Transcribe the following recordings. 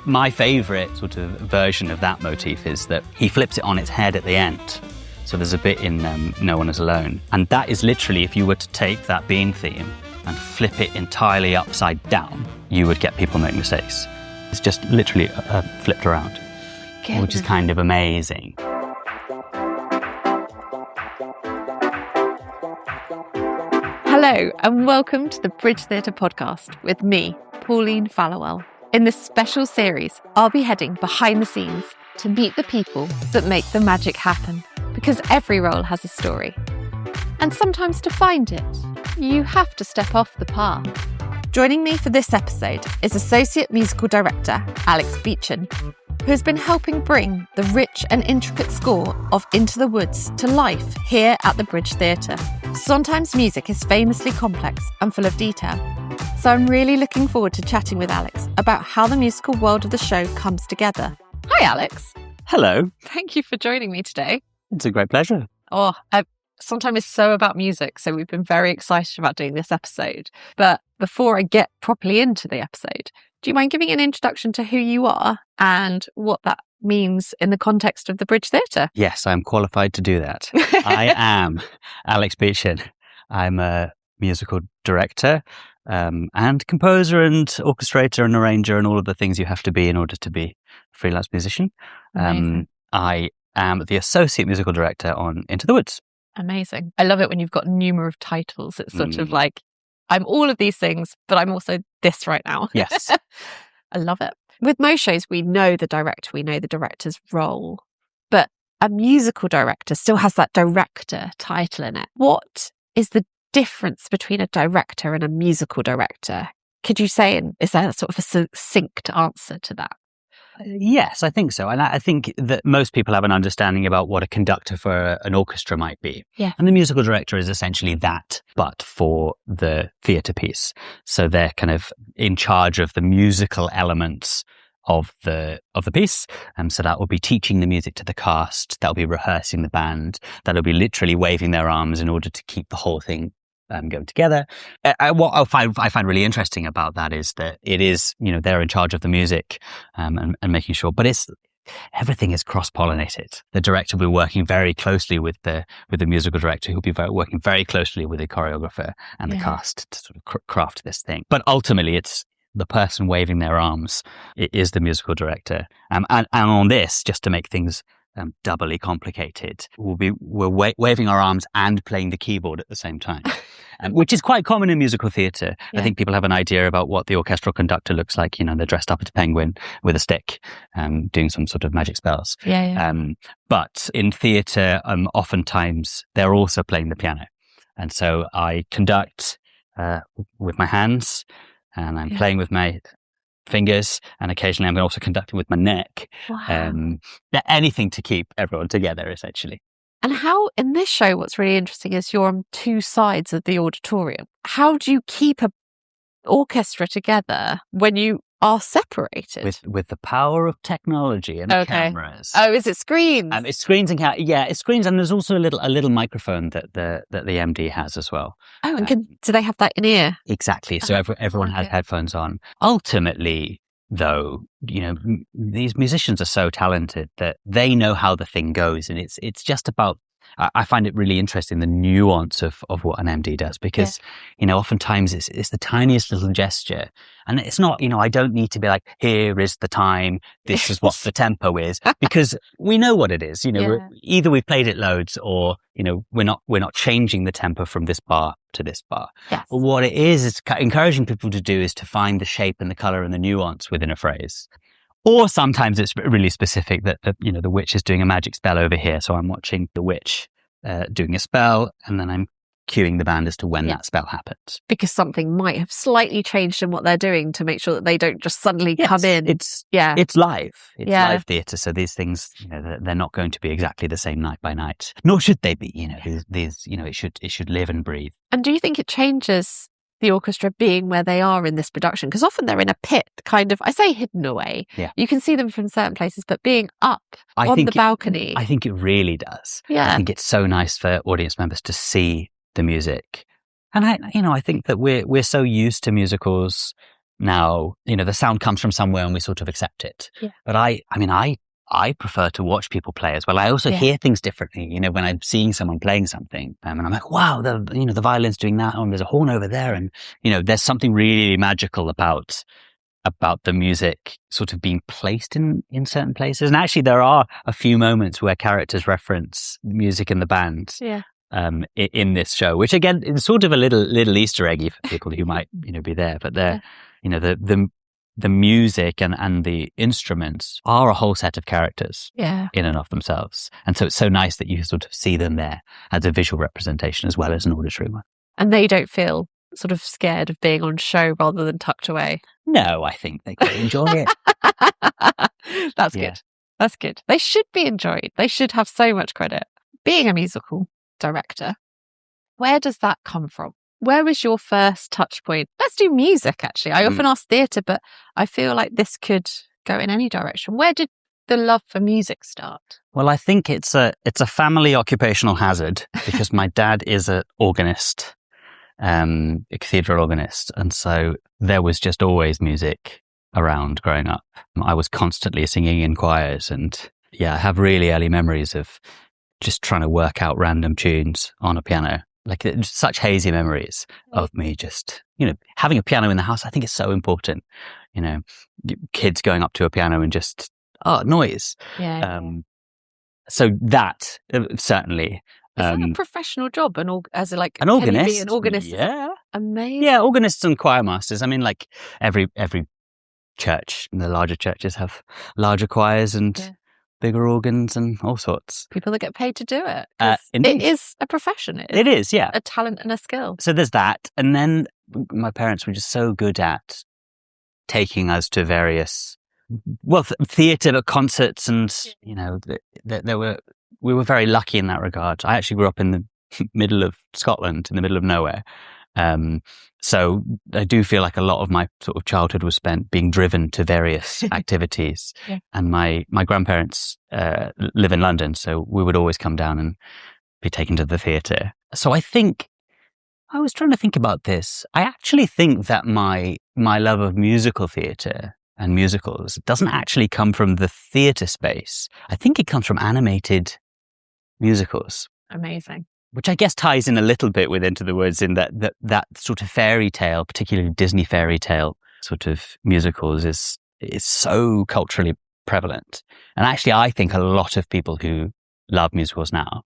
My favourite sort of version of that motif is that he flips it on its head at the end. So there's a bit in No One Is Alone. And that is literally, if you were to take that Bean theme and flip it entirely upside down, you would get people make mistakes. It's just literally flipped around, which is kind of amazing. Hello and welcome to the Bridge Theatre podcast with me, Pauline Fallowell. In this special series, I'll be heading behind the scenes to meet the people that make the magic happen, because every role has a story. And sometimes to find it, you have to step off the path. Joining me for this episode is Associate Musical Director Alex Beetschen, who has been helping bring the rich and intricate score of Into the Woods to life here at the Bridge Theatre. Sondheim's music is famously complex and full of detail, so I'm really looking forward to chatting with Alex about how the musical world of the show comes together. Hi, Alex. Hello. Thank you for joining me today. It's a great pleasure. Sondheim is so about music, so we've been very excited about doing this episode. But before I get properly into the episode, do you mind giving an introduction to who you are and what that means in the context of the Bridge Theatre? Yes, I'm qualified to do that. I am Alex Beetschen. I'm a musical director and composer and orchestrator and arranger and all of the things you have to be in order to be a freelance musician. I am the associate musical director on Into the Woods. Amazing. I love it when you've got numerous titles. It's sort of like, I'm all of these things, but I'm also this right now. Yes. I love it. With most shows, we know the director, we know the director's role, but a musical director still has that director title in it. What is the difference between a director and a musical director? Could you say, and is there sort of a succinct answer to that? Yes, I think so. And I think that most people have an understanding about what a conductor for an orchestra might be. Yeah. And the musical director is essentially that, but for the theatre piece. So they're kind of in charge of the musical elements of the piece. So that will be teaching the music to the cast, that'll be rehearsing the band, that'll be literally waving their arms in order to keep the whole thing going together. What I find really interesting about that is that it is, they're in charge of the music and making sure, but everything is cross-pollinated. The director will be working very closely with the musical director, who'll be working very closely with the choreographer and the cast to sort of craft this thing. But ultimately, it's the person waving their arms. It is the musical director. And on this, just to make things doubly complicated, we're waving our arms and playing the keyboard at the same time, which is quite common in musical theatre. I think people have an idea about what the orchestral conductor looks like. They're dressed up as a penguin with a stick, doing some sort of magic spells. But in theatre, oftentimes they're also playing the piano. And so I conduct with my hands, and I'm playing with my fingers, and occasionally I'm also conducting with my neck. Wow. Anything to keep everyone together, essentially. And how, in this show, what's really interesting is you're on two sides of the auditorium. How do you keep an orchestra together when you are separated? With the power of technology and cameras. Oh, is it screens? It's screens and it's screens, and there's also a little microphone that the MD has as well. Oh, and do they have that in ear? Exactly. So everyone has headphones on. Ultimately, though, these musicians are so talented that they know how the thing goes, and it's just about. I find it really interesting, the nuance of what an MD does, because, oftentimes it's the tiniest little gesture. And it's not, I don't need to be like, here is the time, this is what the tempo is, because we know what it is. Either we've played it loads or, we're not changing the tempo from this bar to this bar. Yes. But what it is encouraging people to do is to find the shape and the color and the nuance within a phrase. Or sometimes it's really specific that, the witch is doing a magic spell over here. So I'm watching the witch doing a spell, and then I'm cueing the band as to when that spell happens. Because something might have slightly changed in what they're doing to make sure that they don't just suddenly come in. It's live. It's live theatre. So these things, they're not going to be exactly the same night by night. Nor should they be. It should live and breathe. And do you think it changes the orchestra being where they are in this production? Because often they're in a pit, kind of, I say hidden away. Yeah. You can see them from certain places, but being up on the balcony. I think it really does. Yeah. I think it's so nice for audience members to see the music. And I think that we're so used to musicals now, the sound comes from somewhere and we sort of accept it. Yeah. But I prefer to watch people play as well. I also hear things differently, when I'm seeing someone playing something, and I'm like, wow, the violin's doing that, and there's a horn over there, and there's something really magical about the music sort of being placed in certain places. And actually, there are a few moments where characters reference music in the band. Yeah. In this show, which again is sort of a little Easter eggy for people who might be there, but they're the music and the instruments are a whole set of characters in and of themselves. And so it's so nice that you sort of see them there as a visual representation as well as an auditory one. And they don't feel sort of scared of being on show rather than tucked away. No, I think they quite enjoy it. That's good. That's good. They should be enjoyed. They should have so much credit. Being a musical director, where does that come from? Where was your first touch point? Let's do music, actually. I often ask theatre, but I feel like this could go in any direction. Where did the love for music start? Well, I think it's a family occupational hazard because my dad is an organist, a cathedral organist. And so there was just always music around growing up. I was constantly singing in choirs, and I have really early memories of just trying to work out random tunes on a piano. Like such hazy memories of me just, having a piano in the house. I think is so important. Kids going up to a piano and just, noise. Yeah. So that certainly. Is that a professional job? An organist? An organist. Yeah. Amazing. Yeah, organists and choir masters. I mean, like every church, the larger churches have larger choirs and bigger organs and all sorts. People that get paid to do it. Indeed. It is a profession. It is, yeah. A talent and a skill. So there's that. And then my parents were just so good at taking us to various, theatre concerts, and, we were very lucky in that regard. I actually grew up in the middle of Scotland, in the middle of nowhere. So I do feel like a lot of my sort of childhood was spent being driven to various activities. Yeah. And my grandparents live in London, so we would always come down and be taken to the theatre. So I think, I was trying to think about this. I actually think that my love of musical theatre and musicals doesn't actually come from the theatre space. I think it comes from animated musicals. Amazing. Which I guess ties in a little bit with Into the Woods, in that sort of fairy tale, particularly Disney fairy tale sort of musicals is so culturally prevalent. And actually, I think a lot of people who love musicals now,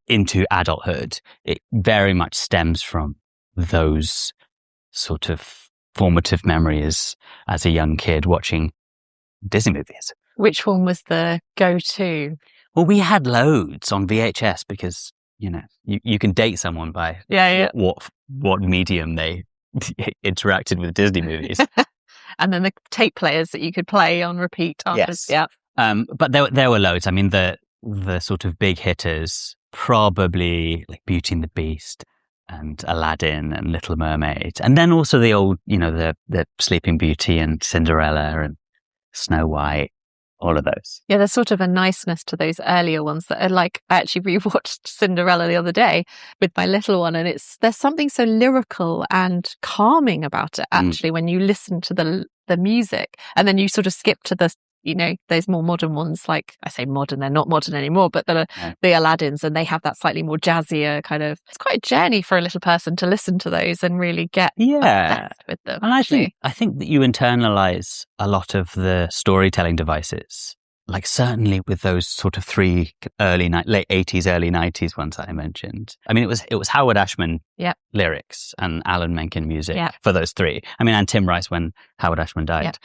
into adulthood, it very much stems from those sort of formative memories as a young kid watching Disney movies. Which one was the go-to? Well, we had loads on VHS because, you can date someone by what medium they interacted with Disney movies. And then the tape players that you could play on repeat after. Yes. Yeah. But there were loads. I mean, the sort of big hitters, probably like Beauty and the Beast and Aladdin and Little Mermaid. And then also the old, the Sleeping Beauty and Cinderella and Snow White. All of those. Yeah, there's sort of a niceness to those earlier ones that are like, I actually rewatched Cinderella the other day with my little one, and there's something so lyrical and calming about it, actually, when you listen to the music, and then you sort of skip to the, those more modern ones, like, I say modern, they're not modern anymore, but the Aladdins, and they have that slightly more jazzier kind of, it's quite a journey for a little person to listen to those and really get obsessed with them. And I think that you internalize a lot of the storytelling devices, like certainly with those sort of three late 80s, early 90s ones that I mentioned. I mean, it was Howard Ashman lyrics and Alan Menken music for those three. I mean, and Tim Rice when Howard Ashman died.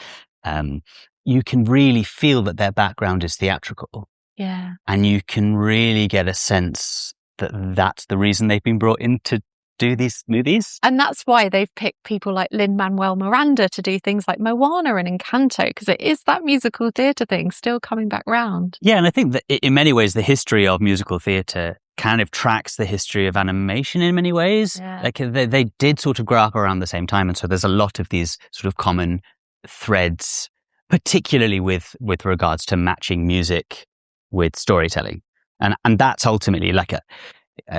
You can really feel that their background is theatrical. Yeah. And you can really get a sense that that's the reason they've been brought in to do these movies. And that's why they've picked people like Lin-Manuel Miranda to do things like Moana and Encanto, because it is that musical theatre thing still coming back round. Yeah, and I think that in many ways the history of musical theatre kind of tracks the history of animation in many ways. Yeah. Like they did sort of grow up around the same time, and so there's a lot of these sort of common threads, particularly with regards to matching music with storytelling. And that's ultimately like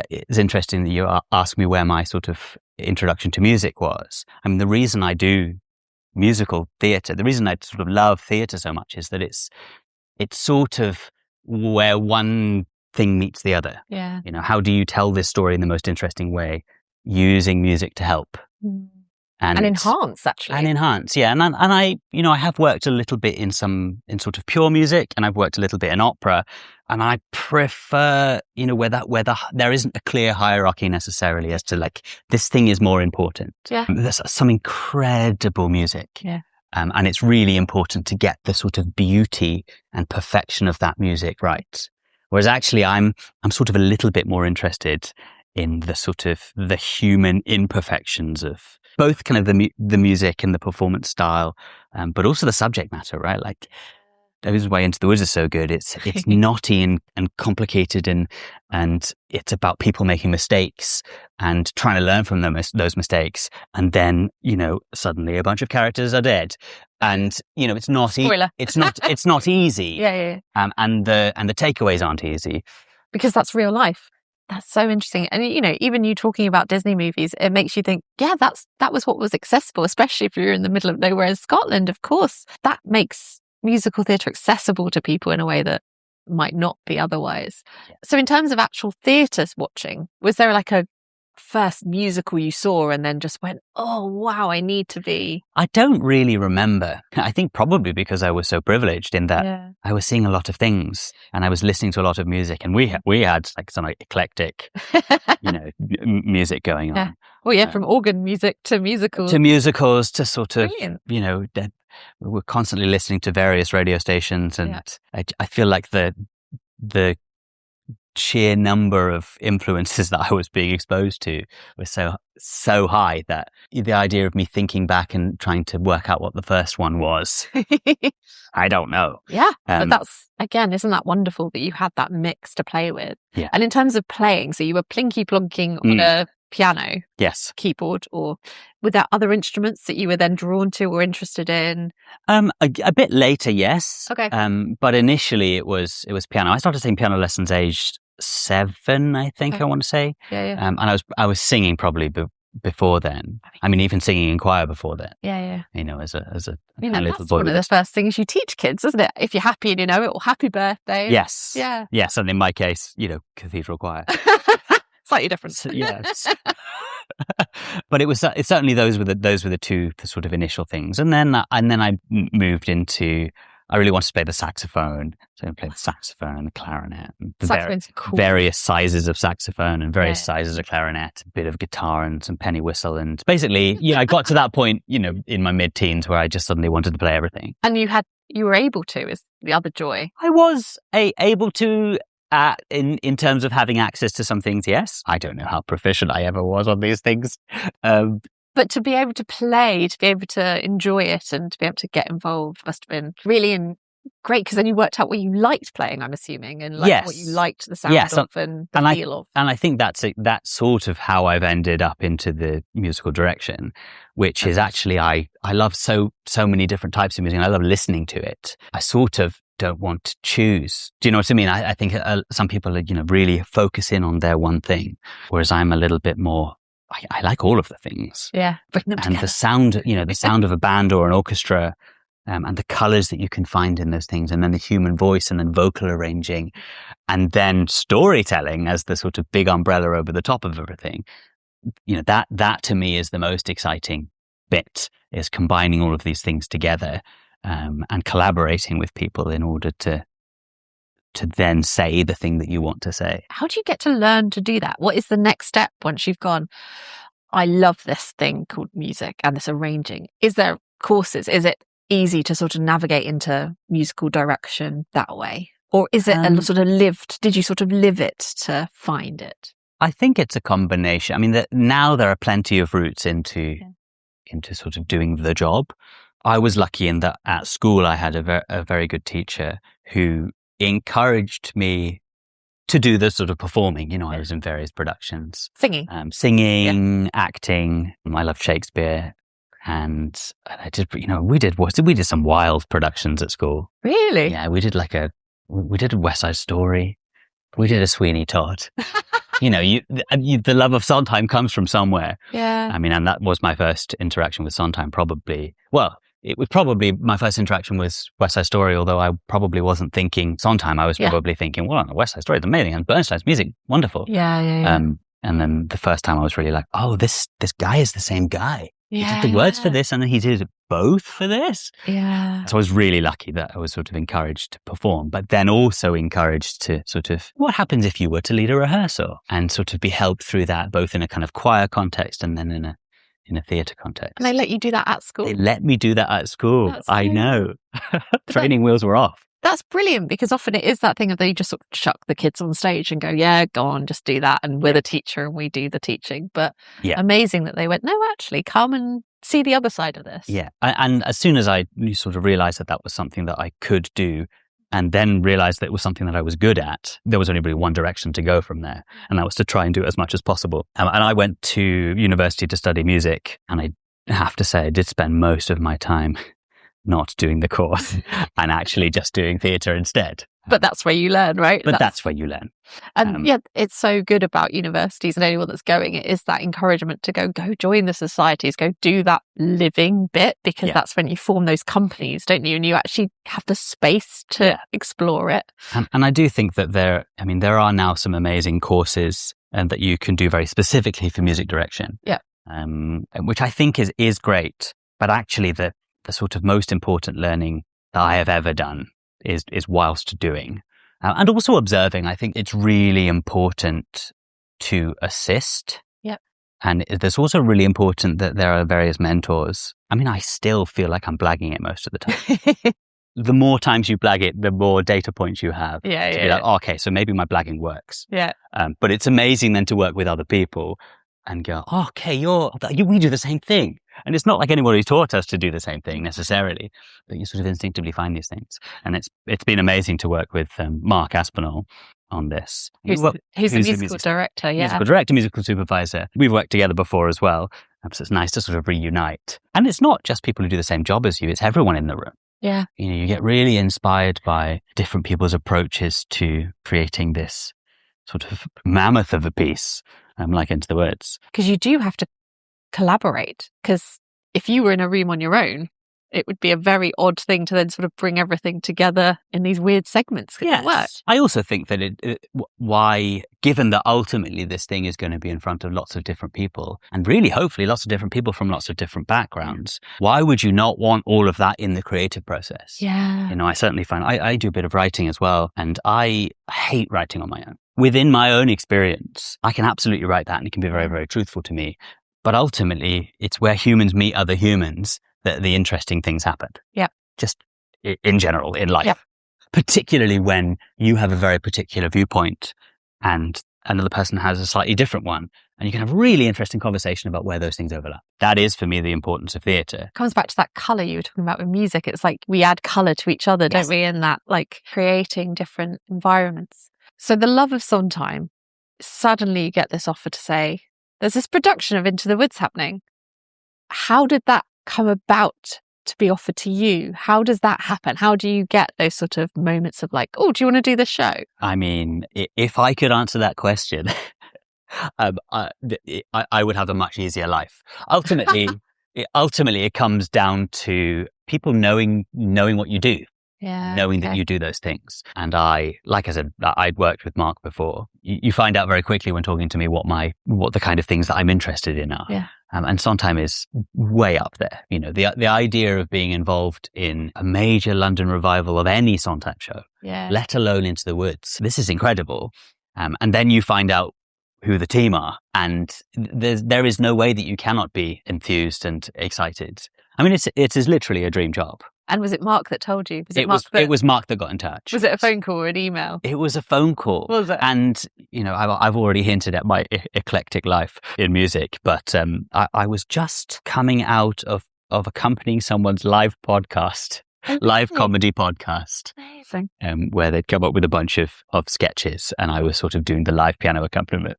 it's interesting that you ask me where my sort of introduction to music was. I mean, the reason I do musical theatre, the reason I sort of love theatre so much is that it's sort of where one thing meets the other. Yeah. You know, how do you tell this story in the most interesting way? Using music to help. And enhance, actually. And enhance, yeah. And I, you know, I have worked a little bit in sort of pure music, and I've worked a little bit in opera, and I prefer, you know, where there isn't a clear hierarchy necessarily as to like, this thing is more important. Yeah. There's some incredible music. Yeah. And it's really important to get the sort of beauty and perfection of that music right. Whereas actually I'm sort of a little bit more interested in the sort of the human imperfections of both kind of the music and the performance style, but also the subject matter, right? Like, that is why Into the Woods is so good. It's knotty and complicated, and it's about people making mistakes and trying to learn from those mistakes. And then, you know, suddenly a bunch of characters are dead, and you know, it's not it's not easy. Yeah. And the takeaways aren't easy because that's real life. That's so interesting. And, you know, even you talking about Disney movies, it makes you think, yeah, that was what was accessible, especially if you're in the middle of nowhere in Scotland, of course. That makes musical theatre accessible to people in a way that might not be otherwise. Yeah. So in terms of actual theatre watching, was there like a first musical you saw and then just went, oh, wow, I need to be? I don't really remember. I think probably because I was so privileged in that I was seeing a lot of things and I was listening to a lot of music, and we had like some eclectic, you know, music going on. Yeah. Well, yeah, from organ music to musicals. To sort of, you know, we're constantly listening to various radio stations, and I feel like the sheer number of influences that I was being exposed to was so high that the idea of me thinking back and trying to work out what the first one was, I don't know. Yeah, but that's, again, isn't that wonderful that you had that mix to play with? Yeah. And in terms of playing, so you were plinky-plonking on a piano, yes, keyboard, or were there other instruments that you were then drawn to or interested in? A bit later, yes. Okay. But initially it was piano. I started taking piano lessons aged 7, I think. Okay. I want to say. Yeah. And I was singing probably before then. I mean, even singing in choir before then. Yeah. You know, as a you know, little that's boy. One of the first things you teach kids, isn't it? If you're happy and you know it, or happy birthday. Yes. Yeah. Yes, and in my case, you know, cathedral choir. Slightly different. So, yes. But it's certainly those were the two sort of initial things, and then I moved into. I really wanted to play the saxophone, so I played the saxophone and the clarinet, and cool. Various sizes of saxophone and various sizes of clarinet, a bit of guitar and some penny whistle, and basically, I got to that point, you know, in my mid-teens where I just suddenly wanted to play everything. And you were able to, is the other joy. I was able to. In terms of having access to some things, yes. I don't know how proficient I ever was on these things. But to be able to play, to be able to enjoy it and to be able to get involved must have been really great, because then you worked out what you liked playing, I'm assuming, and what you liked the sound of and the feel of. And I think that's sort of how I've ended up into the musical direction, which is actually I love so many different types of music, and I love listening to it. I sort of don't want to choose. Do you know what I mean? I think some people are, really focus in on their one thing, whereas I'm a little bit more. I like all of the things. Yeah, bring them together. And the sound of a band or an orchestra, and the colours that you can find in those things, and then the human voice, and then vocal arranging, and then storytelling as the sort of big umbrella over the top of everything. That to me is the most exciting bit, is combining all of these things together, and collaborating with people in order to then say the thing that you want to say. How do you get to learn to do that? What is the next step once you've gone, I love this thing called music and this arranging? Is there courses? Is it easy to sort of navigate into musical direction that way? Or is it a sort of did you sort of live it to find it? I think it's a combination. I mean, now there are plenty of routes into sort of doing the job. I was lucky in that at school I had a very good teacher who encouraged me to do the sort of performing. I was in various productions. Singing. Acting. I loved Shakespeare. And I did, we did some wild productions at school. Really? Yeah, we did a West Side Story. We did a Sweeney Todd. The love of Sondheim comes from somewhere. Yeah. I mean, and that was my first interaction with Sondheim, probably. Well, it was probably my first interaction was West Side Story, although I probably wasn't thinking Sondheim. I was probably thinking, well, West Side Story is amazing, and Bernstein's music, wonderful. Yeah. And then the first time I was really like, oh, this guy is the same guy. Yeah, he did the words for this, and then he did both for this. Yeah. So I was really lucky that I was sort of encouraged to perform, but then also encouraged to sort of, what happens if you were to lead a rehearsal, and sort of be helped through that, both in a kind of choir context and then in a theatre context. And they let you do that at school? They let me do that at school. I know. Training wheels were off. That's brilliant, because often it is that thing of they just sort of chuck the kids on stage and go, yeah, go on, just do that. And we're the teacher and we do the teaching. But amazing that they went, no, actually, come and see the other side of this. Yeah. And as soon as I sort of realized that was something that I could do, and then realized that it was something that I was good at, there was only really one direction to go from there. And that was to try and do it as much as possible. And I went to university to study music. And I have to say, I did spend most of my time not doing the course and actually just doing theatre instead. But that's where you learn, right? But that's where you learn. And it's so good about universities and anyone that's going, it is that encouragement to go join the societies, go do that living bit, because that's when you form those companies, don't you? And you actually have the space to explore it. And I do think that there are now some amazing courses and that you can do very specifically for music direction. Yeah. Which I think is great. But actually the sort of most important learning that I have ever done is whilst doing. And also observing. I think it's really important to assist. Yep. And it's also really important that there are various mentors. I mean, I still feel like I'm blagging it most of the time. The more times you blag it, the more data points you have. Yeah, to be like, okay, so maybe my blagging works. Yeah. But it's amazing then to work with other people and go, okay, we do the same thing. And it's not like anybody taught us to do the same thing necessarily, but you sort of instinctively find these things. And it's been amazing to work with Mark Aspinall on this. Who's the musical director, yeah. Musical director, musical supervisor. We've worked together before as well. So it's nice to sort of reunite. And it's not just people who do the same job as you, it's everyone in the room. Yeah. You get really inspired by different people's approaches to creating this sort of mammoth of a piece, like Into the Woods. Because you do have to collaborate, because if you were in a room on your own, it would be a very odd thing to then sort of bring everything together in these weird segments. Yes. Work. I also think that why, given that ultimately this thing is going to be in front of lots of different people, and really hopefully lots of different people from lots of different backgrounds, why would you not want all of that in the creative process? Yeah. I certainly find, I do a bit of writing as well, and I hate writing on my own. Within my own experience, I can absolutely write that and it can be very, very truthful to me. But ultimately, it's where humans meet other humans that the interesting things happen. Yeah. Just in general, in life. Yeah. Particularly when you have a very particular viewpoint and another person has a slightly different one. And you can have a really interesting conversation about where those things overlap. That is, for me, the importance of theatre. Comes back to that colour you were talking about with music. It's like we add colour to each other, don't we? In that, like, creating different environments. So the love of Sondheim, suddenly you get this offer to say, there's this production of Into the Woods happening. How did that come about to be offered to you? How does that happen? How do you get those sort of moments of like, oh, do you want to do this show? I mean, if I could answer that question, I would have a much easier life. Ultimately, it comes down to people knowing what you do. Yeah, knowing that you do those things. And like I said, I'd worked with Mark before. You find out very quickly when talking to me what the kind of things that I'm interested in are. Yeah. And Sondheim is way up there. The idea of being involved in a major London revival of any Sondheim show, let alone Into the Woods. This is incredible. And then you find out who the team are, and there is no way that you cannot be enthused and excited. I mean, it is literally a dream job. And was it Mark that told you? It was Mark that got in touch. Was it a phone call or an email? It was a phone call. Was it? And, I've already hinted at my eclectic life in music, but I was just coming out of accompanying someone's live podcast, live comedy podcast. Amazing. Where they'd come up with a bunch of sketches and I was sort of doing the live piano accompaniment.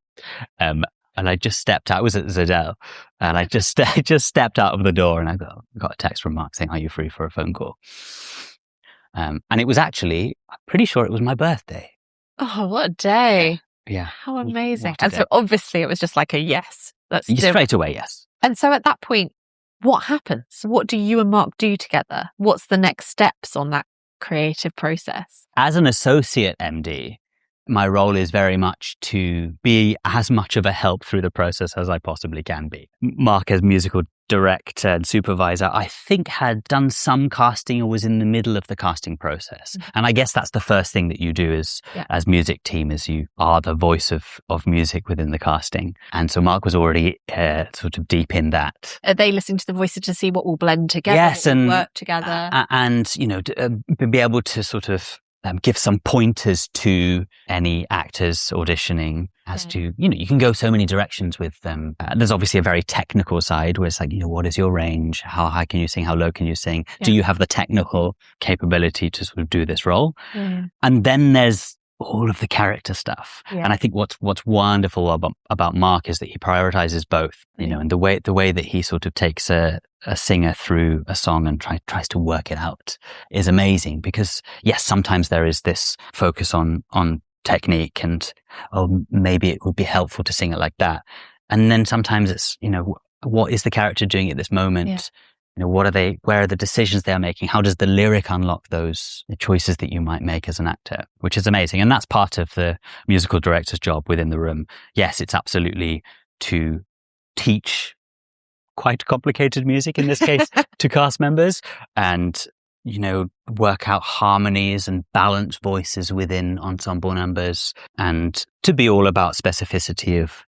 And I just stepped out. I was at Zadell, and I just stepped out of the door, and I got a text from Mark saying, "Are you free for a phone call?" And it was actually, I'm pretty sure it was my birthday. Oh, what a day. Yeah. How amazing. What a And day. so obviously it was just like a yes. Let's do it. Straight away, yes. And so at that point, what happens? What do you and Mark do together? What's the next steps on that creative process? As an associate MD, my role is very much to be as much of a help through the process as I possibly can be. Mark, as musical director and supervisor, I think had done some casting or was in the middle of the casting process. Mm-hmm. And I guess that's the first thing that you do as music team, is you are the voice of music within the casting. And so Mark was already sort of deep in that. Are they listening to the voices to see what will blend together, yes, what will and work together? And, you know, be able to sort of give some pointers to any actors auditioning as to, you know, you can go so many directions with them. There's obviously a very technical side where it's like, you know, what is your range? How high can you sing? How low can you sing? Yeah. Do you have the technical capability to sort of do this role? Yeah. And then there's all of the character stuff. Yeah. And I think what's wonderful about Mark is that he prioritizes both, you know, and the way that he sort of takes a singer through a song and tries to work it out is amazing, because yes, sometimes there is this focus on technique and, oh, maybe it would be helpful to sing it like that. And then sometimes it's, you know, what is the character doing at this moment? Yeah. You know, where are the decisions they are making? How does the lyric unlock those choices that you might make as an actor, which is amazing. And that's part of the musical director's job within the room. Yes, it's absolutely to teach quite complicated music in this case to cast members, and, you know, work out harmonies and balance voices within ensemble numbers, and to be all about specificity of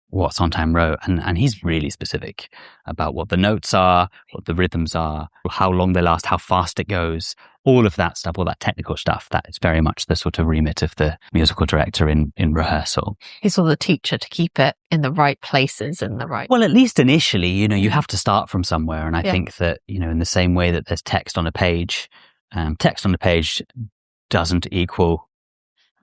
what Sondheim wrote. And he's really specific about what the notes are, what the rhythms are, how long they last, how fast it goes, all of that stuff, all that technical stuff. That is very much the sort of remit of the musical director in rehearsal. He's all the teacher to keep it in the right places and the right... Well, at least initially, you know, you have to start from somewhere. And I think that, you know, in the same way that there's text on a page doesn't equal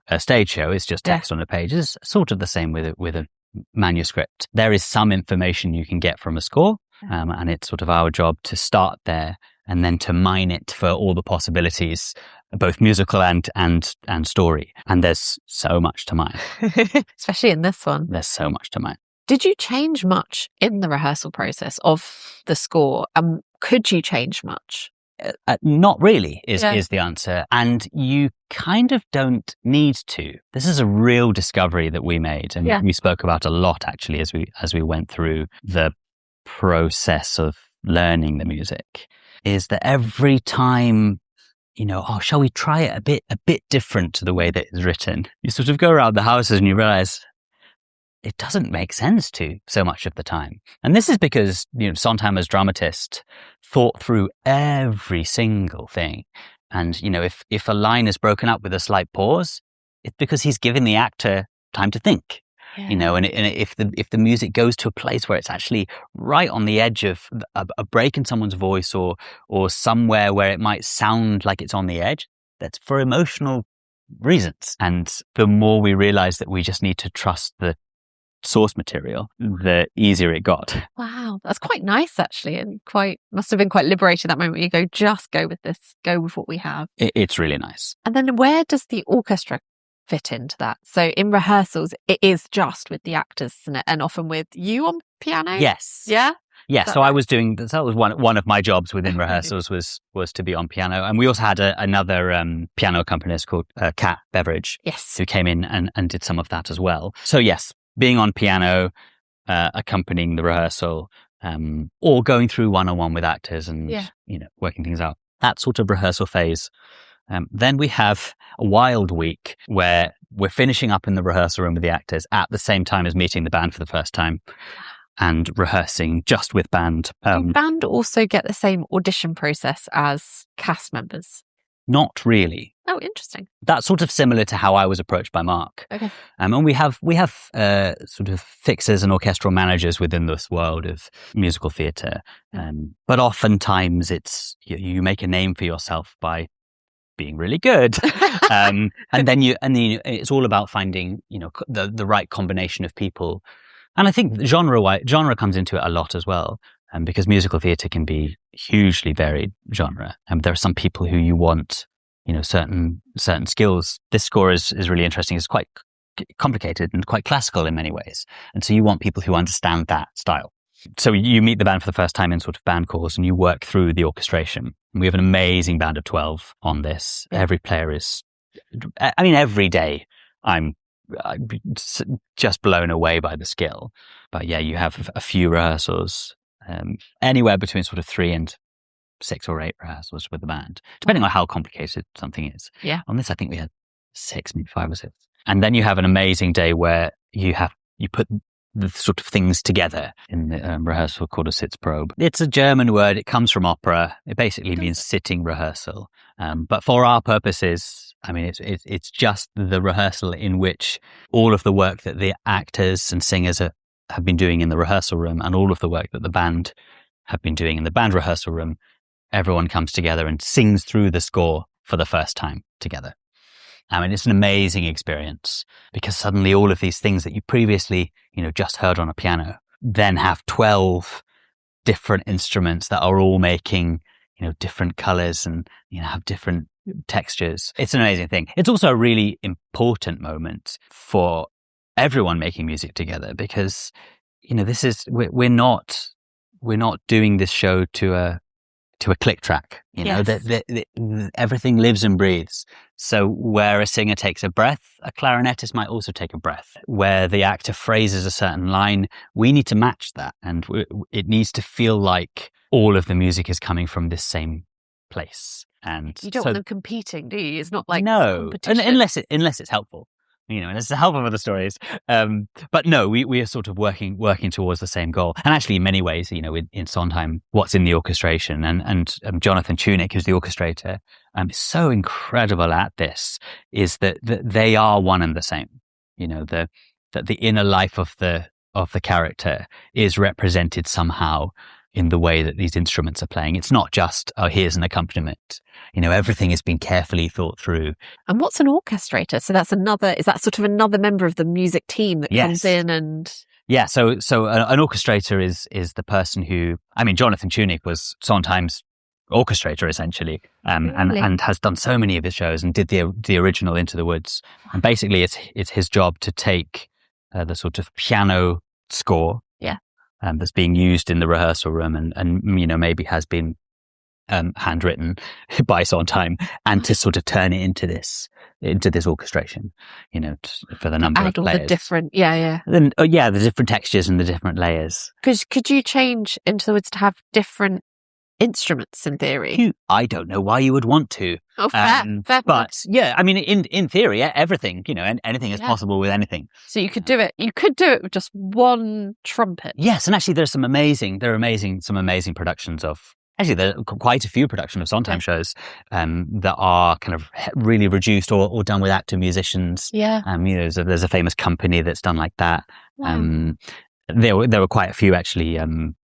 a stage show. It's just text on a page. It's sort of the same with a manuscript. There is some information you can get from a score, and it's sort of our job to start there and then to mine it for all the possibilities, both musical and story. And there's so much to mine. Especially in this one. There's so much to mine. Did you change much in the rehearsal process of the score? Could you change much? Not really is the answer. And you kind of don't need to. This is a real discovery that we made, and we spoke about a lot actually as we went through the process of learning the music, is that every time, you know, oh, shall we try it a bit different to the way that it's written? You sort of go around the houses and you realize it doesn't make sense to so much of the time. And this is because, you know, Sondheim as dramatist thought through every single thing. And, you know, if a line is broken up with a slight pause, it's because he's giving the actor time to think. Yeah. You know, and if the music goes to a place where it's actually right on the edge of a break in someone's voice or somewhere where it might sound like it's on the edge, that's for emotional reasons. And the more we realize that we just need to trust the source material, the easier it got. Wow, that's quite nice actually, and must have been quite liberating that moment. You go with this, go with what we have. It's really nice. And then where does the orchestra fit into that? So in rehearsals, it is just with the actors, isn't it? And often with you on piano? Yes. Yeah? Yes, so I was doing, that was one of my jobs within rehearsals was to be on piano. And we also had another piano accompanist called Kat Beveridge, who came in and did some of that as well. So yes, being on piano, accompanying the rehearsal, or going through one-on-one with actors and, you know, working things out. That sort of rehearsal phase. Then we have a wild week where we're finishing up in the rehearsal room with the actors at the same time as meeting the band for the first time and rehearsing just with band. Do band also get the same audition process as cast members? Not really. Oh, interesting. That's sort of similar to how I was approached by Mark. Okay. And we have sort of fixers and orchestral managers within this world of musical theatre. But oftentimes it's you make a name for yourself by being really good, and then it's all about finding, you know, the right combination of people. And I think genre comes into it a lot as well. Because musical theatre can be hugely varied genre. And there are some people who you want certain skills. This score is really interesting. It's quite complicated and quite classical in many ways. And so you want people who understand that style. So you meet the band for the first time in sort of band calls and you work through the orchestration. We have an amazing band of 12 on this. Yeah. Every player is, every day I'm just blown away by the skill. But yeah, you have a few rehearsals, anywhere between sort of 3 and 6 or 8 rehearsals with the band, depending on how complicated something is. Yeah. On this, I think we had 6, maybe 5 or 6. And then you have an amazing day where you put the sort of things together in the rehearsal called a Sitzprobe. It's a German word. It comes from opera. It basically means sitting rehearsal. But for our purposes, it's just the rehearsal in which all of the work that the actors and singers have been doing in the rehearsal room and all of the work that the band have been doing in the band rehearsal room, everyone comes together and sings through the score for the first time together. It's an amazing experience because suddenly all of these things that you previously, just heard on a piano then have 12 different instruments that are all making, different colors and, have different textures. It's an amazing thing. It's also a really important moment for everyone making music together because, we're not doing this show to a click track, Yes. Everything lives and breathes. So where a singer takes a breath, a clarinetist might also take a breath. Where the actor phrases a certain line, we need to match that. And it needs to feel like all of the music is coming from this same place. And you don't want them competing, do you? It's not like no, competition. unless it's helpful. And it's helpful for the stories. But no, we are sort of working towards the same goal. And actually, in many ways, in Sondheim, what's in the orchestration and Jonathan Tunick, who's the orchestrator, is so incredible at this, is that they are one and the same. That the inner life of the character is represented somehow in the way that these instruments are playing. It's not just, here's an accompaniment. Everything has been carefully thought through. And what's an orchestrator? So is that sort of another member of the music team that comes in and... Yeah, so an orchestrator is the person who, Jonathan Tunick was Sondheim's orchestrator essentially, Really? and has done so many of his shows and did the original Into the Woods. And basically it's his job to take the sort of piano score that's being used in the rehearsal room and maybe has been handwritten by Sondheim, and to sort of turn it into this orchestration, for the number of players. The different, yeah. Then, the different textures and the different layers. Could you change Into the Woods to have different instruments in theory? I don't know why you would want to. Oh, fair but point. yeah, in theory, everything, anything is possible with anything. So you could do it with just one trumpet. Yes, and actually there are some amazing productions of, actually there are quite a few productions of Sondheim shows that are kind of really reduced or done with actor musicians. Yeah. There's a famous company that's done like that. Wow. There were quite a few actually,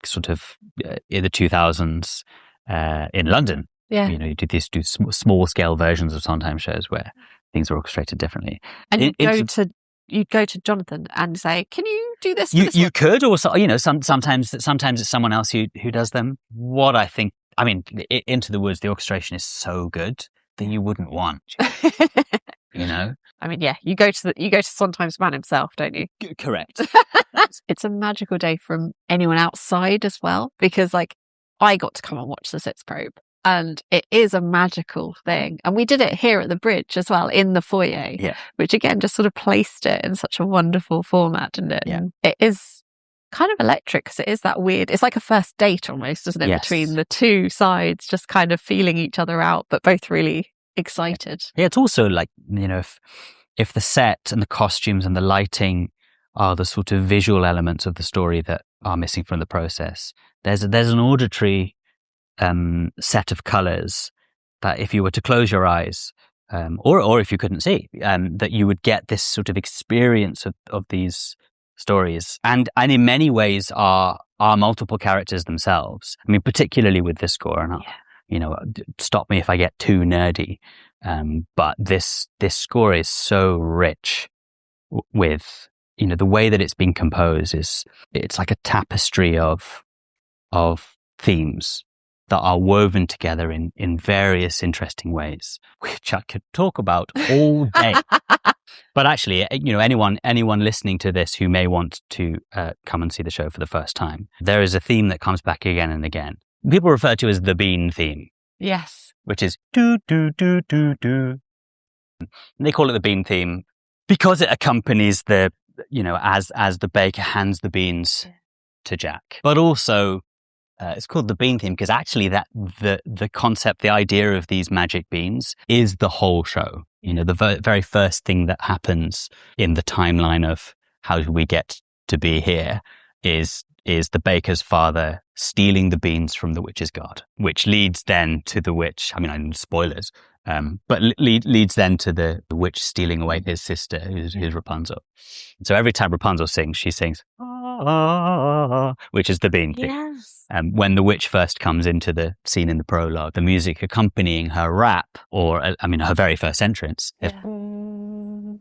sort of in the 2000s in London. Yeah. You do small scale versions of Sondheim shows where things are orchestrated differently. And you'd go to Jonathan and say, "Can you do this?" You could, or sometimes it's someone else who does them. What I think, Into the Woods, the orchestration is so good that you wouldn't want. You go to Sondheim's man himself, don't you? Correct. It's a magical day from anyone outside as well, because I got to come and watch the Sitzprobe, and it is a magical thing. And we did it here at the Bridge as well, in the foyer, which again just sort of placed it in such a wonderful format, didn't it? Yeah. It is kind of electric because it is that weird, it's like a first date almost, isn't it? Yes. Between the two sides, just kind of feeling each other out, but both really excited. Yeah, it's also like, if the set and the costumes and the lighting are the sort of visual elements of the story that are missing from the process, there's an auditory set of colours that if you were to close your eyes, or if you couldn't see, that you would get this sort of experience of these stories, and in many ways are multiple characters themselves. Particularly with this score, and stop me if I get too nerdy, but this score is so rich with the way that it's been composed. It's like a tapestry of themes that are woven together in various interesting ways, which I could talk about all day. But actually, anyone listening to this who may want to come and see the show for the first time, there is a theme that comes back again and again. People refer to as the Bean theme. Yes. Which is do, do, do, do, do. And they call it the Bean theme because it accompanies as the baker hands the beans to Jack. But also, it's called the Bean theme because actually that the concept, the idea of these magic beans is the whole show. The very first thing that happens in the timeline of how do we get to be here is the baker's father stealing the beans from the witch's god, which leads then to the witch. I mean, spoilers, but leads then to the witch stealing away his sister, who's Rapunzel. So every time Rapunzel sings, she sings, ah, which is the Bean thing. Yes. When the witch first comes into the scene in the prologue, the music accompanying her rap, or her very first entrance, is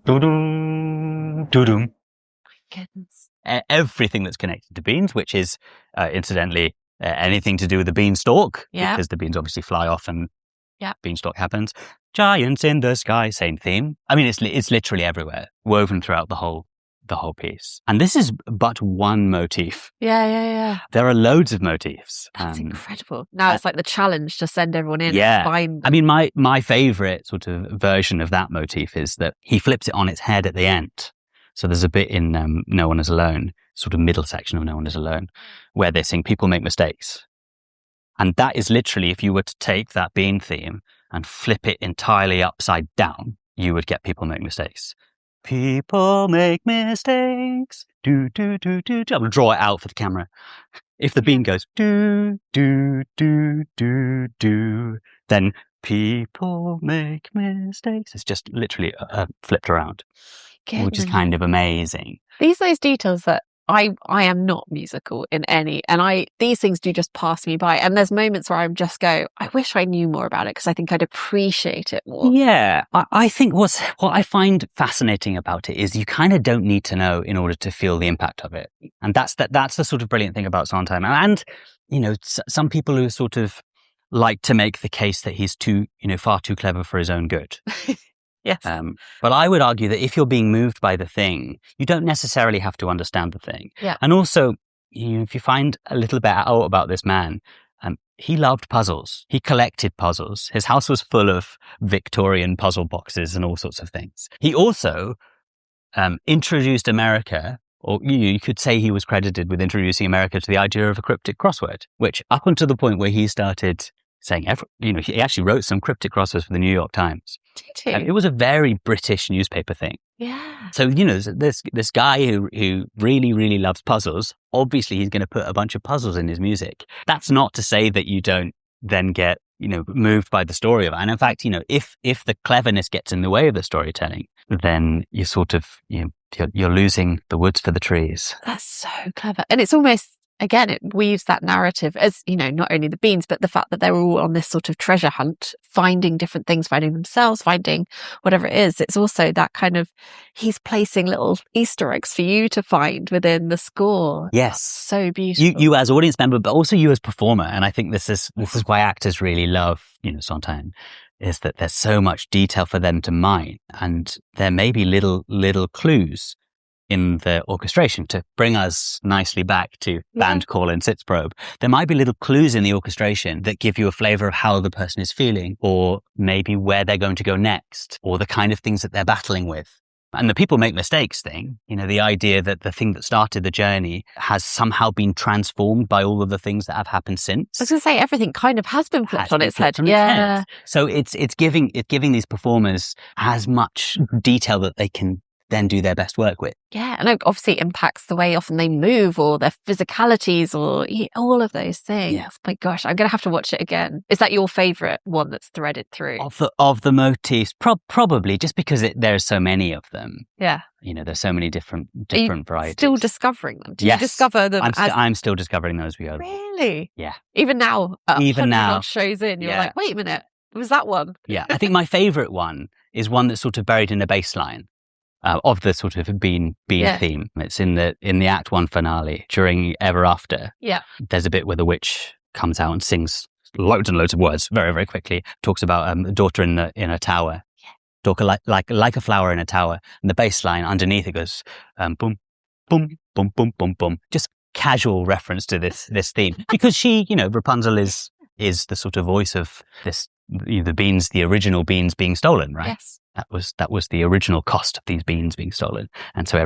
doo-doo, doo-doo. Goodness. Everything that's connected to beans, which is incidentally anything to do with the beanstalk, because the beans obviously fly off and beanstalk happens. Giants in the sky, same theme. I mean, it's literally everywhere, woven throughout the whole piece. And this is but one motif. Yeah. There are loads of motifs. That's incredible. Now it's like the challenge to send everyone in and find them. I mean, my favourite sort of version of that motif is that he flips it on its head at the end. So there's a bit in No One Is Alone, sort of middle section of No One Is Alone, where they sing People Make Mistakes. And that is literally, if you were to take that Bean theme and flip it entirely upside down, you would get People Make Mistakes. People make mistakes. Do, do, do, do, do. I'm going to draw it out for the camera. If the bean goes do, do, do, do, do, then people make mistakes. It's just literally flipped around. Which is kind of amazing. These are those details that I am not musical in any, and these things do just pass me by. And there's moments where I just go, I wish I knew more about it because I think I'd appreciate it more. Yeah, I think what I find fascinating about it is you kind of don't need to know in order to feel the impact of it, and that's the sort of brilliant thing about Sondheim. And some people who sort of like to make the case that he's far too clever for his own good. Yes. But I would argue that if you're being moved by the thing, you don't necessarily have to understand the thing. Yeah. And also, if you find a little bit out about this man, he loved puzzles. He collected puzzles. His house was full of Victorian puzzle boxes and all sorts of things. He also introduced America, or you could say he was credited with introducing America to the idea of a cryptic crossword, which up until the point where he started saying, he actually wrote some cryptic crosswords for the New York Times. Did he? It was a very British newspaper thing. Yeah. So, this guy who really, really loves puzzles, obviously he's going to put a bunch of puzzles in his music. That's not to say that you don't then get, moved by the story of it. And in fact, if the cleverness gets in the way of the storytelling, then you're sort of, you're losing the woods for the trees. That's so clever. And it's almost, again, it weaves that narrative as, not only the beans, but the fact that they're all on this sort of treasure hunt, finding different things, finding themselves, finding whatever it is. It's also that kind of, he's placing little Easter eggs for you to find within the score. Yes. So beautiful. You as audience member, but also you as performer. And I think this is why actors really love, Sondheim, is that there's so much detail for them to mine. And there may be little clues in the orchestration to bring us nicely back to band call and Sitzprobe. There might be little clues in the orchestration that give you a flavour of how the person is feeling, or maybe where they're going to go next, or the kind of things that they're battling with. And the people make mistakes thing, the idea that the thing that started the journey has somehow been transformed by all of the things that have happened since. I was going to say, everything kind of has been flipped on its head. Yeah. So it's giving these performers as much detail that they can then do their best work with. Yeah, and it obviously impacts the way often they move, or their physicalities, or all of those things. Yeah. My gosh, I'm going to have to watch it again. Is that your favourite one that's threaded through? Of the motifs, probably, just because there are so many of them. Yeah. There's so many different varieties. Still discovering them? Do you discover them? I'm still discovering those. Really? Yeah. Even now, even now, shows in, you're like, wait a minute, was that one? Yeah, I think my favourite one is one that's sort of buried in the bass line. Of the sort of bean theme. It's in the Act 1 finale during Ever After. Yeah. There's a bit where the witch comes out and sings loads and loads of words very, very quickly. Talks about a daughter in a tower. Daughter like a flower in a tower. And the bass line underneath it goes boom, boom, boom, boom, boom, boom. Just casual reference to this theme. Because she, Rapunzel is the sort of voice of this, the original beans being stolen, right? Yes. That was the original cost of these beans being stolen. And so,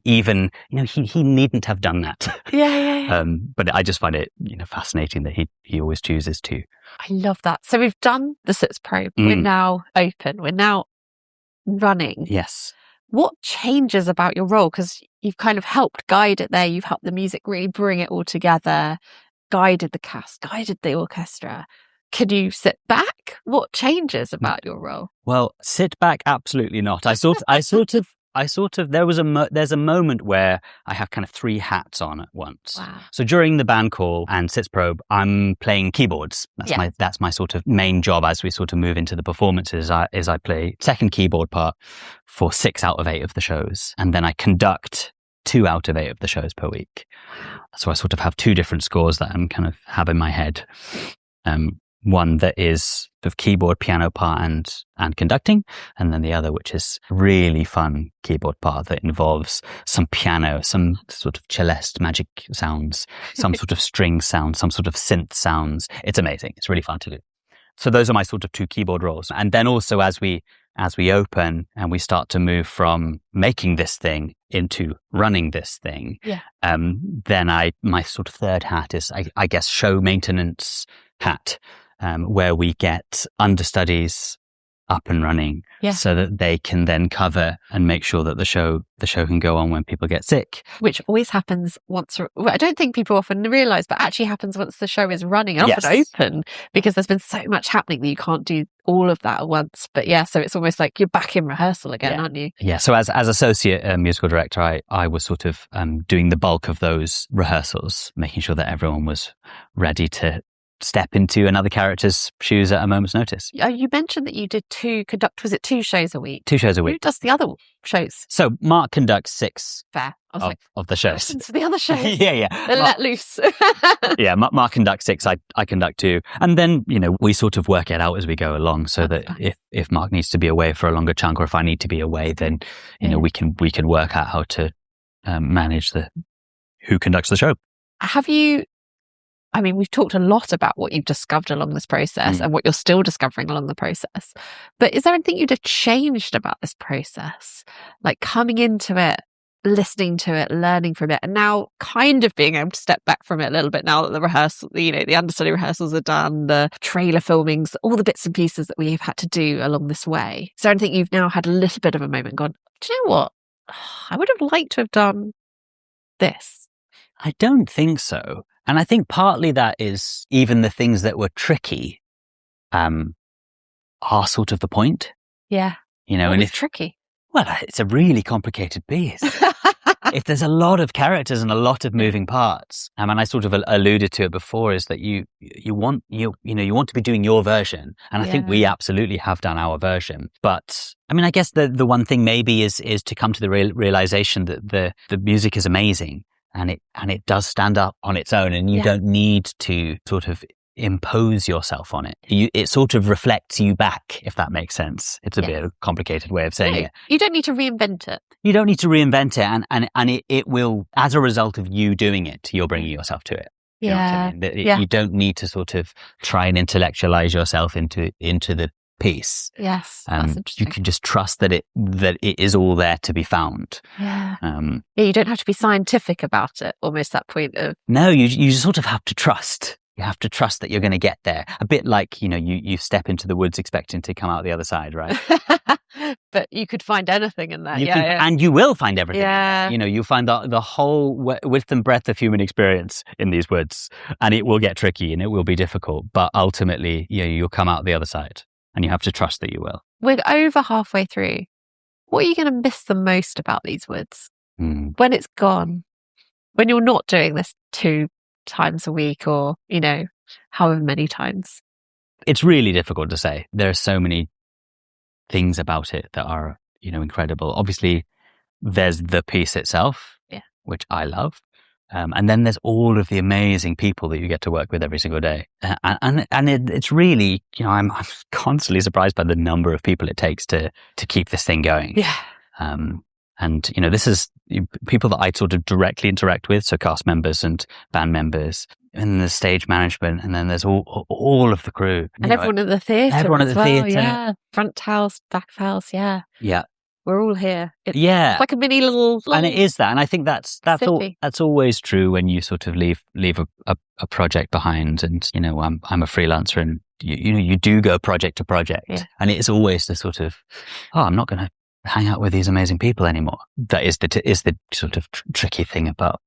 even, he needn't have done that. Yeah. But I just find it, fascinating that he always chooses to. I love that. So we've done the Sitz probe. We're now open. We're now running. Yes. What changes about your role? Because you've kind of helped guide it there. You've helped the music really bring it all together, guided the cast, guided the orchestra. Could you sit back? What changes about your role? Well, sit back, absolutely not. there's a moment where I have kind of three hats on at once. Wow. So during the band call and Sitz probe, I'm playing keyboards. That's my sort of main job as we sort of move into the performances. I play second keyboard part for 6 out of 8 of the shows, and then I conduct 2 out of 8 of the shows per week. So I sort of have 2 different scores that I'm kind of have in my head. One that is of keyboard, piano part and conducting, and then the other which is really fun keyboard part that involves some piano, some sort of celeste magic sounds, some sort of string sounds, some sort of synth sounds. It's amazing. It's really fun to do. So those are my sort of 2 keyboard roles. And then also as we open and we start to move from making this thing into running this thing, then my sort of third hat is, I guess, show maintenance hat. Where we get understudies up and running so that they can then cover and make sure that the show can go on when people get sick. Which always happens I don't think people often realise, but actually happens once the show is running and often open, because there's been so much happening that you can't do all of that at once. But so it's almost like you're back in rehearsal again, aren't you? Yeah, so as associate musical director, I was sort of doing the bulk of those rehearsals, making sure that everyone was ready to step into another character's shoes at a moment's notice. You mentioned that you did 2 2 shows a week? 2 shows a week. Who does the other shows? So Mark conducts 6 Fair. I was of the shows. For the other shows. Yeah. They're let loose. Yeah, Mark conducts 6, I conduct 2. And then, we sort of work it out as we go along, so that if Mark needs to be away for a longer chunk, or if I need to be away, then, we can work out how to manage who conducts the show. We've talked a lot about what you've discovered along this process and what you're still discovering along the process. But is there anything you'd have changed about this process? Like coming into it, listening to it, learning from it, and now kind of being able to step back from it a little bit now that the rehearsal, the understudy rehearsals are done, the trailer filmings, all the bits and pieces that we've had to do along this way. Is there anything you've now had a little bit of a moment gone, do you know what? I would have liked to have done this. I don't think so. And I think partly that is even the things that were tricky are sort of the point. Yeah. And it's tricky. Well, it's a really complicated piece. If there's a lot of characters and a lot of moving parts, and I sort of alluded to it before, is that you want to be doing your version, and I think we absolutely have done our version. But I guess the one thing maybe is to come to the realization that the music is amazing. And it does stand up on its own, and you don't need to sort of impose yourself on it. It sort of reflects you back, if that makes sense. It's a bit of a complicated way of saying it. You don't need to reinvent it. You don't need to reinvent it, and it will, as a result of you doing it, you're bringing yourself to it. You know what I mean? You don't need to sort of try and intellectualize yourself into the piece. Yes, that's interesting. You can just trust that it is all there to be found. You don't have to be scientific about it. Almost that point of no, you sort of have to trust. You have to trust that you're going to get there. A bit like you step into the woods expecting to come out the other side, right? But you could find anything in there. And you will find everything. Yeah. You find the whole width and breadth of human experience in these woods, and it will get tricky and it will be difficult. But ultimately, you'll come out the other side. And you have to trust that you will. We're over halfway through. What are you going to miss the most about these woods? When it's gone? When you're not doing this 2 times a week or, however many times? It's really difficult to say. There are so many things about it that are, incredible. Obviously, there's the piece itself, which I love. And then there's all of the amazing people that you get to work with every single day. It's really, I'm constantly surprised by the number of people it takes to keep this thing going. Yeah. And this is people that I sort of directly interact with, so cast members and band members, and the stage management, and then there's all of the crew. And everyone in the theatre. Everyone at the theatre. Yeah. Front house, back house, yeah. Yeah. We're all here. It's like a mini little and it is that. And I think that's always true when you sort of leave a project behind. And I'm a freelancer, and you do go project to project, and it's always the sort of, I'm not going to hang out with these amazing people anymore. That is the sort of tricky thing about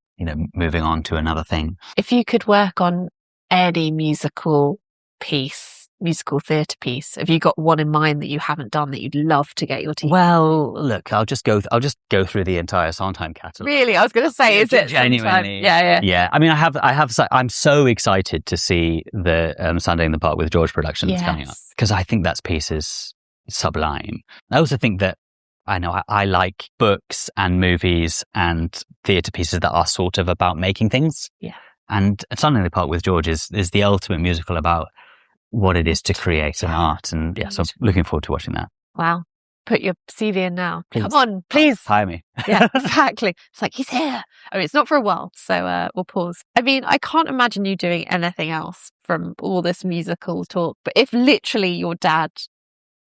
moving on to another thing. If you could work on any musical theatre piece, have you got one in mind that you haven't done that you'd love to get your teeth? Well, look, I'll just go through the entire Sondheim catalogue. Really? I was going to say, is it genuinely? Yeah. I mean, I'm so excited to see the Sunday in the Park with George production that's coming up, because I think that piece is sublime. I also think that I like books and movies and theatre pieces that are sort of about making things. Yeah. And Sunday in the Park with George is the ultimate musical about what it is to create an art. And so I'm looking forward to watching that. Wow. Put your CV in now. Please. Come on, please. Hire me. Yeah, exactly. It's like, he's here. I mean, it's not for a while, so we'll pause. I mean, I can't imagine you doing anything else from all this musical talk. But if literally your dad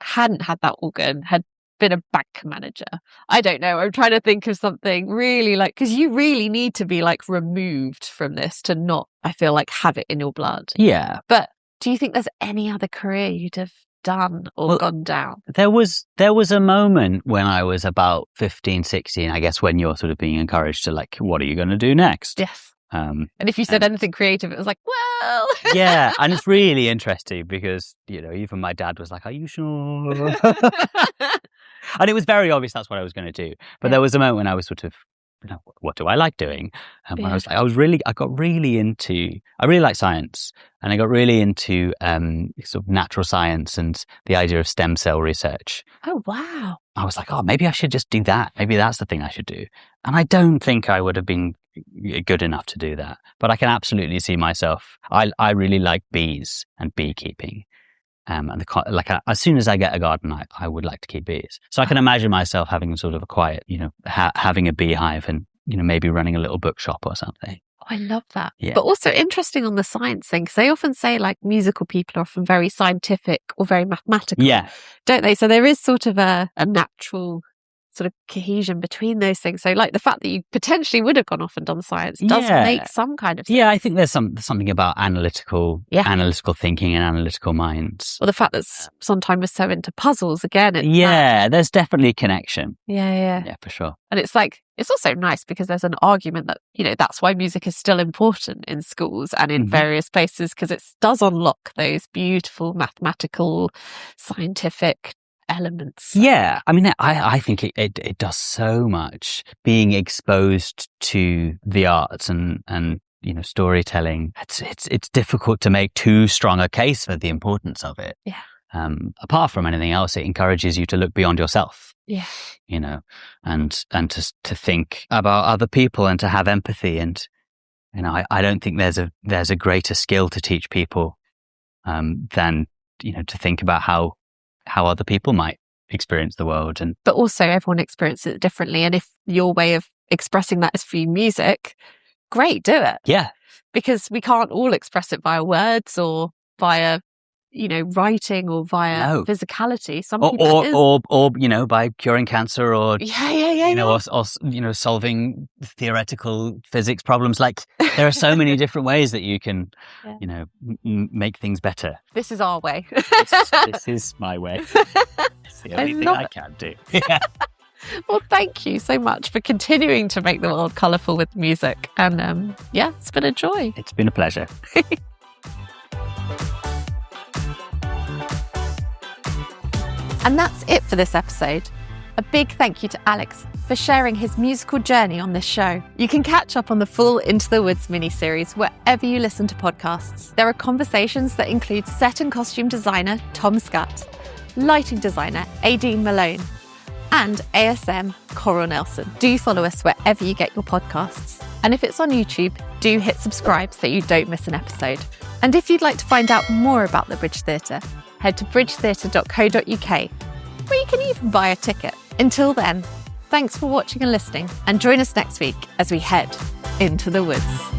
hadn't had that organ, had been a bank manager, I don't know, I'm trying to think of something really because you really need to be removed from this to not, I feel like, have it in your blood. Yeah. But do you think there's any other career you'd have done or gone down? There was a moment when I was about 15, 16, I guess, when you're sort of being encouraged to what are you going to do next? Yes. And if you said anything creative, it was like, well. Yeah. And it's really interesting because, even my dad was like, are you sure? And it was very obvious that's what I was going to do. But there was a moment when I was sort of, what do I like doing? I really like science, and I got really into sort of natural science and the idea of stem cell research. Oh, wow. I was like, maybe I should just do that. Maybe that's the thing I should do. And I don't think I would have been good enough to do that. But I can absolutely see myself. I really like bees and beekeeping. And as soon as I get a garden, I would like to keep bees. So I can imagine myself having sort of a quiet, having a beehive and, maybe running a little bookshop or something. Oh, I love that. Yeah. But also interesting on the science thing, because they often say musical people are often very scientific or very mathematical. Yeah. Don't they? So there is sort of a natural sort of cohesion between those things. So the fact that you potentially would have gone off and done science does make some kind of sense. Yeah, I think there's something about analytical thinking and analytical minds. Or the fact that Sondheim was so into puzzles again. There's definitely a connection. Yeah, for sure. And it's also nice because there's an argument that, that's why music is still important in schools and in various places, because it does unlock those beautiful mathematical, scientific elements. Yeah, I mean, I think it does so much. Being exposed to the arts and storytelling, it's difficult to make too strong a case for the importance of it. Yeah. Apart from anything else, it encourages you to look beyond yourself. Yeah. And to think about other people and to have empathy. And I don't think there's a greater skill to teach people than to think about how other people might experience the world. But also everyone experiences it differently. And if your way of expressing that is through music, great, do it. Yeah. Because we can't all express it via words or via, writing or via physicality. Some people or by curing cancer or or solving theoretical physics problems. There are so many different ways that you can make things better. This is our way. This is my way. It's the only thing I can do. Yeah. Well, thank you so much for continuing to make the world colourful with music. And it's been a joy. It's been a pleasure. And that's it for this episode. A big thank you to Alex for sharing his musical journey on this show. You can catch up on the full Into the Woods mini-series wherever you listen to podcasts. There are conversations that include set and costume designer Tom Scott, lighting designer Aideen Malone, and ASM Coral Nelson. Do follow us wherever you get your podcasts. And if it's on YouTube, do hit subscribe so you don't miss an episode. And if you'd like to find out more about the Bridge Theatre, head to bridgetheatre.co.uk, where you can even buy a ticket. Until then, thanks for watching and listening, and join us next week as we head into the woods.